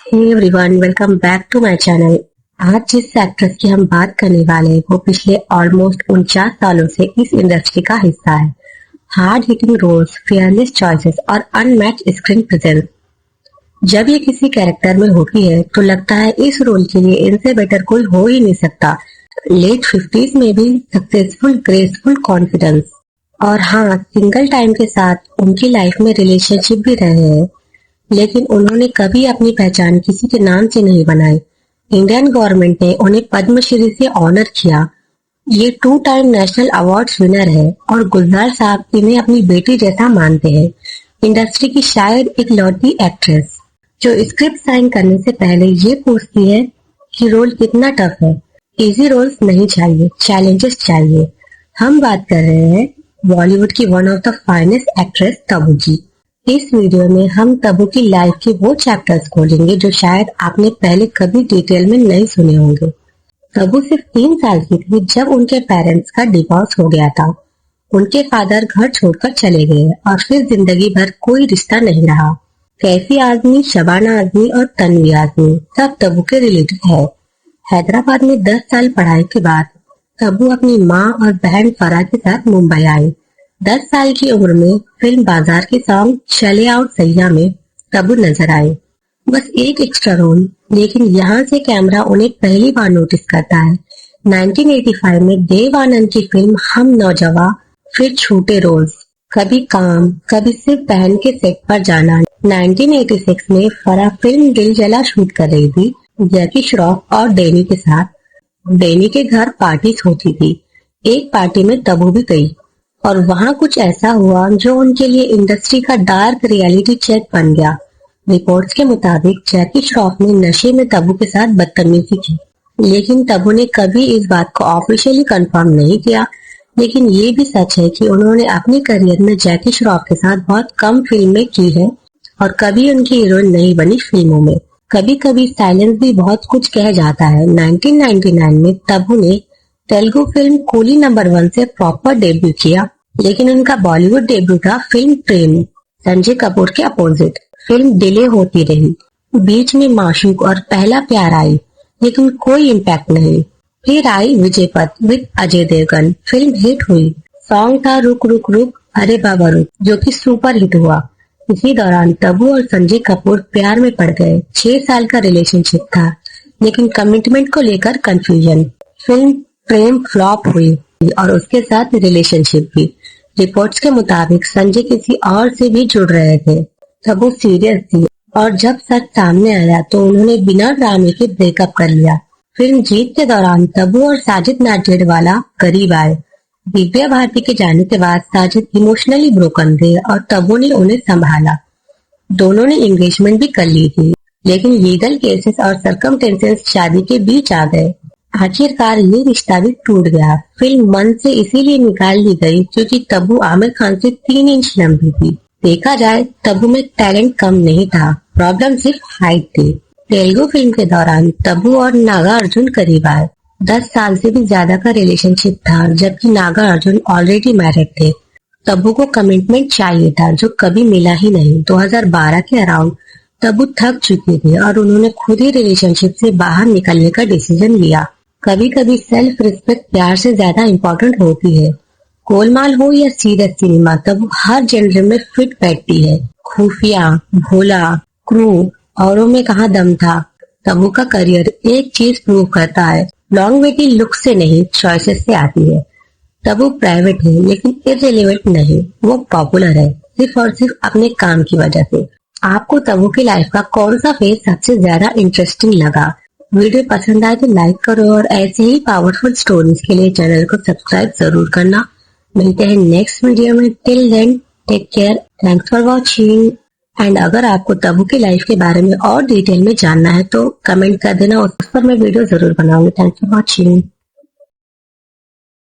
Hey everyone, welcome back to my channel. आज जिस actress की हम बात करने वाले हैं वो पिछले ऑलमोस्ट 49 सालों से इस इंडस्ट्री का हिस्सा है। Hard hitting roles, fearless choices और अनमैच्ड स्क्रीन प्रेजेंस। जब ये किसी कैरेक्टर में होती है तो लगता है इस रोल के लिए इनसे बेटर कोई हो ही नहीं सकता। लेट 50s में भी सक्सेसफुल, ग्रेसफुल कॉन्फिडेंस। और हाँ, सिंगल टाइम के साथ उनकी लाइफ में रिलेशनशिप भी रहे हैं, लेकिन उन्होंने कभी अपनी पहचान किसी के नाम से नहीं बनाई। इंडियन गवर्नमेंट ने उन्हें पद्मश्री से ऑनर किया। ये 2 टाइम नेशनल अवार्ड्स विनर है और गुलजार साहब इन्हें अपनी बेटी जैसा मानते हैं। इंडस्ट्री की शायद इकलौती एक्ट्रेस जो स्क्रिप्ट साइन करने से पहले ये पूछती है कि रोल कितना टफ है। इजी रोल्स नहीं चाहिए, चैलेंजेस चाहिए। हम बात कर रहे हैं बॉलीवुड की one of the finest actress Tabu की। इस वीडियो में हम तब्बू की लाइफ के वो चैप्टर्स खोलेंगे जो शायद आपने पहले कभी डिटेल में नहीं सुने होंगे। तब्बू सिर्फ 3 साल की थी जब उनके पेरेंट्स का डिवोर्स हो गया था। उनके फादर घर छोड़कर चले गए और फिर जिंदगी भर कोई रिश्ता नहीं रहा। कैफी आजमी, शबाना आजमी और तन्वी आजमी सब तब्बू के रिलेटिव है। हैदराबाद में 10 साल पढ़ाई के बाद तब्बू अपनी माँ और बहन फराह के साथ मुंबई आई। 10 साल की उम्र में फिल्म बाजार के सॉन्ग चले आउट सैया में तब्बू नजर आए। बस एक एक्स्ट्रा रोल, लेकिन यहाँ से कैमरा उन्हें पहली बार नोटिस करता है। 1985 में देव आनंद की फिल्म हम नौजवां, फिर छोटे रोल्स, कभी काम, कभी सिर्फ बहन के सेट पर जाना। 1986 में फराह फिल्म दिल जला शूट कर रही थी जैकी श्रॉफ और डैनी के साथ। डैनी के घर पार्टीज होती थी। एक पार्टी में तब्बू भी गई और वहां कुछ ऐसा हुआ जो उनके लिए इंडस्ट्री का डार्क रियलिटी चेक बन गया। रिपोर्ट्स के मुताबिक जैकी श्रॉफ ने नशे में तब्बू के साथ बदतमीजी की, लेकिन तब्बू ने कभी इस बात को ऑफिशियली कंफर्म नहीं किया। लेकिन ये भी सच है कि उन्होंने अपने करियर में जैकी श्रॉफ के साथ बहुत कम फिल्में की है और कभी उनकी हीरोइन नहीं बनी फिल्मों में। कभी कभी साइलेंस भी बहुत कुछ कह जाता है। 1999 में तब्बू ने तेलुगु फिल्म कूली नंबर 1 से प्रॉपर डेब्यू किया, लेकिन उनका बॉलीवुड डेब्यू था फिल्म प्रेम, संजय कपूर के अपोजिट। फिल्म डिले होती रही, बीच में माशूक और पहला प्यार आई, लेकिन कोई इम्पैक्ट नहीं। फिर आई Vijaypath with Ajay Devgn. Film hit हुई। सॉन्ग था रुक रुक रुक अरे बाबा रुक, जो कि सुपर हिट हुआ। इसी दौरान तब्बू और संजय कपूर प्यार में पड़ गए। 6 साल का रिलेशनशिप था, लेकिन कमिटमेंट को लेकर कंफ्यूजन। फिल्म प्रेम फ्लॉप हुई और उसके साथ रिलेशनशिप भी। रिपोर्ट्स के मुताबिक संजय किसी और से भी जुड़ रहे थे। तब्बू सीरियस थी और जब सच सामने आया तो उन्होंने बिना ड्रामे के ब्रेकअप कर लिया। फिल्म जीत के दौरान तब्बू और साजिद नाडियाडवाला करीब आए। दिव्या भारती के जाने के बाद साजिद इमोशनली ब्रोकन थे और तब्बू ने उन्हें संभाला। दोनों ने एंगेजमेंट भी कर ली थी, लेकिन लीगल केसेस और सर्कमस्टेंसेस शादी के बीच आ गए। आखिरकार ये रिश्ता भी टूट गया। फिल्म मन से इसीलिए निकाल दी गई क्योंकि तब्बू आमिर खान से 3 इंच लंबी थी। देखा जाए तब्बू में टैलेंट कम नहीं था, प्रॉब्लम सिर्फ हाइट थी। तेलुगु फिल्म के दौरान तब्बू और नागा अर्जुन करीब आए। 10 साल से भी ज्यादा का रिलेशनशिप था, जबकि नागा अर्जुन ऑलरेडी मैरिड थे। तब्बू को कमिटमेंट चाहिए था जो कभी मिला ही नहीं। 2012 के अराउंड तब्बू थक चुकी थी और उन्होंने खुद ही रिलेशनशिप से बाहर निकलने का डिसीजन लिया। कभी कभी सेल्फ रिस्पेक्ट प्यार से ज्यादा इम्पोर्टेंट होती है। गोलमाल हो या सीरियस सिनेमा, तब्बू हर जेनर में फिट बैठती है। खुफिया, भोला, क्रू, औरों में कहाँ दम था। तब्बू का करियर एक चीज प्रूव करता है, लॉन्गेविटी लुक से नहीं, चॉइसेस से आती है। तब्बू प्राइवेट है लेकिन इररिलेवेंट नहीं, वो पॉपुलर है सिर्फ और सिर्फ अपने काम की वजह से। आपको तब्बू की लाइफ का कौन सा फेज सबसे ज्यादा इंटरेस्टिंग लगा? वीडियो पसंद आए तो लाइक करो और ऐसे ही पावरफुल स्टोरीज के लिए चैनल को सब्सक्राइब जरूर करना। मिलते हैं नेक्स्ट वीडियो में। Till then take care, thanks for watching. And अगर आपको तब्बू की लाइफ के बारे में और डिटेल में जानना है तो कमेंट कर देना, उस पर मैं वीडियो जरूर बनाऊंगी। Thanks for watching.